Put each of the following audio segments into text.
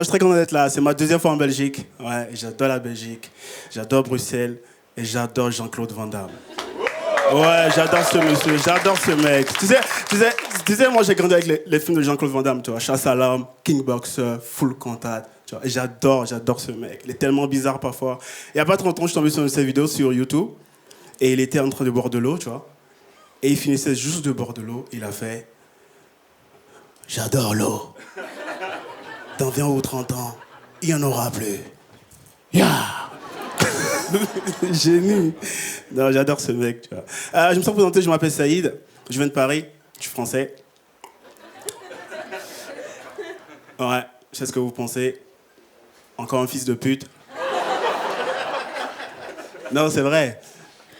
Je suis très content d'être là. C'est ma deuxième fois en Belgique. Ouais, j'adore la Belgique. J'adore Bruxelles. Et j'adore Jean-Claude Van Damme. Ouais, j'adore ce monsieur. J'adore ce mec. Tu sais, moi, j'ai grandi avec les films de Jean-Claude Van Damme, tu vois. Chasse à l'homme, King Boxer, Full Contact. Tu vois. Et j'adore ce mec. Il est tellement bizarre parfois. Il n'y a pas trop longtemps, je suis tombé sur une de ses vidéos sur YouTube. Et il était en train de boire de l'eau, tu vois. Et il finissait juste de boire de l'eau. Il a fait... J'adore l'eau. Dans 20 ou 30 ans, il n'y en aura plus. Yeah! Génie. Non, j'adore ce mec, tu vois. Je me sens présenté, je m'appelle Saïd. Je viens de Paris. Je suis français. Ouais, je sais ce que vous pensez. Encore un fils de pute. Non, c'est vrai.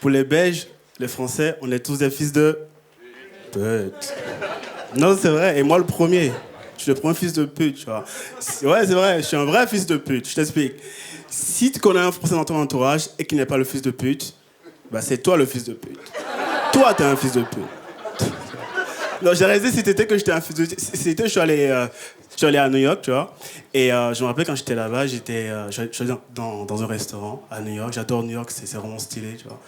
Pour les Belges, les Français, on est tous des fils de pute. Non, c'est vrai. Et moi, le premier. Je suis le premier fils de pute, tu vois. Ouais, c'est vrai. Je suis un vrai fils de pute. Je t'explique. Si tu connais un Français dans ton entourage et qu'il n'est pas le fils de pute, bah c'est toi le fils de pute. Toi, t'es un fils de pute. Non, j'ai réalisé cet été que j'étais un fils de pute. Cet été, je suis allé à New York, tu vois. Et je me rappelle quand j'étais là-bas, je suis allé dans un restaurant à New York. J'adore New York, c'est vraiment stylé, tu vois.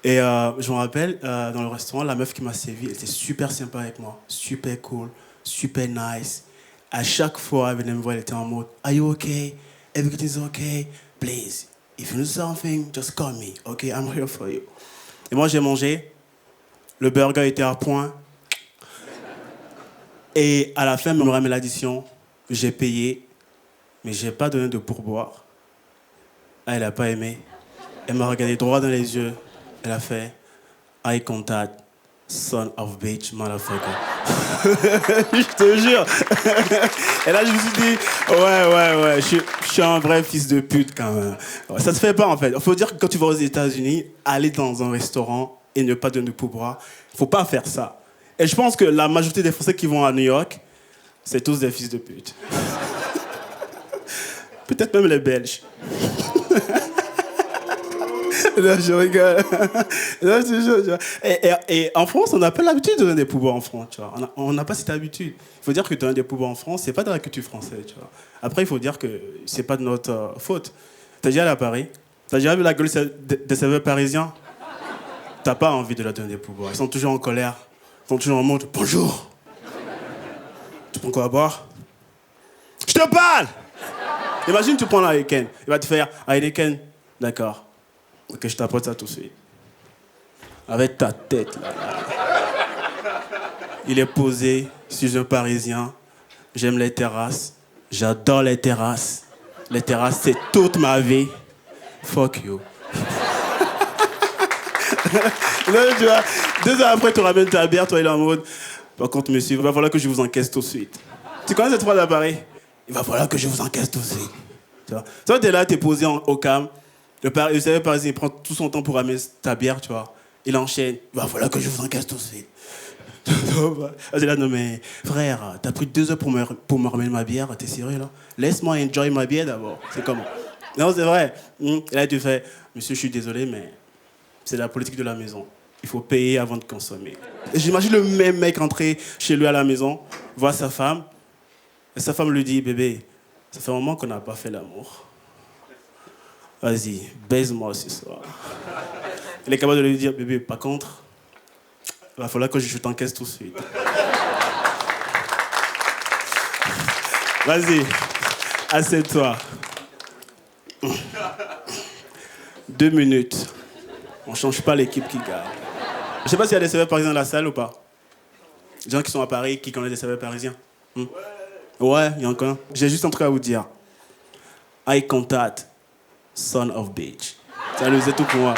Et je me rappelle, dans le restaurant, la meuf qui m'a servi, elle était super sympa avec moi. Super cool, super nice. À chaque fois, elle venait me voir, elle était en mode « Are you okay? Everything's okay? Please, if you need something, just call me, okay? I'm here for you. » Et moi, j'ai mangé. Le burger était à point. Et à la fin, elle me remet l'addition. J'ai payé, mais j'ai pas donné de pourboire. Ah, elle a pas aimé. Elle m'a regardé droit dans les yeux. Elle a fait « Eye contact, son of bitch, motherfucker. » Je te jure. Et là, je me suis dit, ouais, je suis un vrai fils de pute quand même. Ouais, ça se fait pas en fait. Il faut dire que quand tu vas aux États-Unis, aller dans un restaurant et ne pas donner de pourboire, faut pas faire ça. Et je pense que la majorité des Français qui vont à New York, c'est tous des fils de pute. Peut-être même les Belges. Non, je rigole. Non, je te jure. Et en France, on n'a pas l'habitude de donner des pourboires en France, tu vois. On n'a pas cette habitude. Il faut dire que donner des pourboires en France, c'est pas de la culture française, tu vois. Après, il faut dire que c'est pas de notre faute. T'as déjà allé à Paris? T'as déjà vu la gueule des serveurs parisiens? T'as pas envie de leur donner des pourboires. Ils sont toujours en colère. Ils sont toujours en mode « Bonjour. Tu prends quoi à boire? Je te parle! » Imagine, tu prends la Heineken. Il va te faire « Heineken, d'accord. Ok, je t'apporte ça tout de suite. » Avec ta tête, là. Il est posé, je suis un Parisien. J'aime les terrasses. J'adore les terrasses. Les terrasses, c'est toute ma vie. Fuck you. Non, tu vois, 2 heures après, tu ramènes ta bière, toi, il est en mode « Par contre, monsieur, il va falloir que je vous encaisse tout de suite. » Tu connais cette phrase à Paris? Il va falloir que je vous encaisse tout de suite. Tu vois, toi, t'es là, t'es posé au calme. Le serveur parisien, il prend tout son temps pour ramener ta bière, tu vois. Il enchaîne. Il va falloir que je vous encaisse tout de suite. C'est là, non mais, frère, t'as pris 2 heures pour me ramener ma bière, t'es sérieux, là? Laisse-moi enjoy ma bière, d'abord. C'est comment? Non, c'est vrai. Et là, tu fais, monsieur, je suis désolé, mais c'est la politique de la maison. Il faut payer avant de consommer. Et j'imagine le même mec rentrer chez lui à la maison, voir sa femme, et sa femme lui dit, bébé, ça fait un moment qu'on n'a pas fait l'amour. Vas-y, baise-moi ce soir. Il est capable de lui dire, bébé, par contre, il va falloir que je t'encaisse tout de suite. Vas-y, assieds-toi. 2 minutes. On ne change pas l'équipe qui gagne. Je ne sais pas s'il y a des serveurs parisiens dans la salle ou pas. Des gens qui sont à Paris, qui connaissent des serveurs parisiens. Ouais, il y en a encore un. J'ai juste un truc à vous dire. Eye contact. Son of bitch. Ça nous est tout pour moi.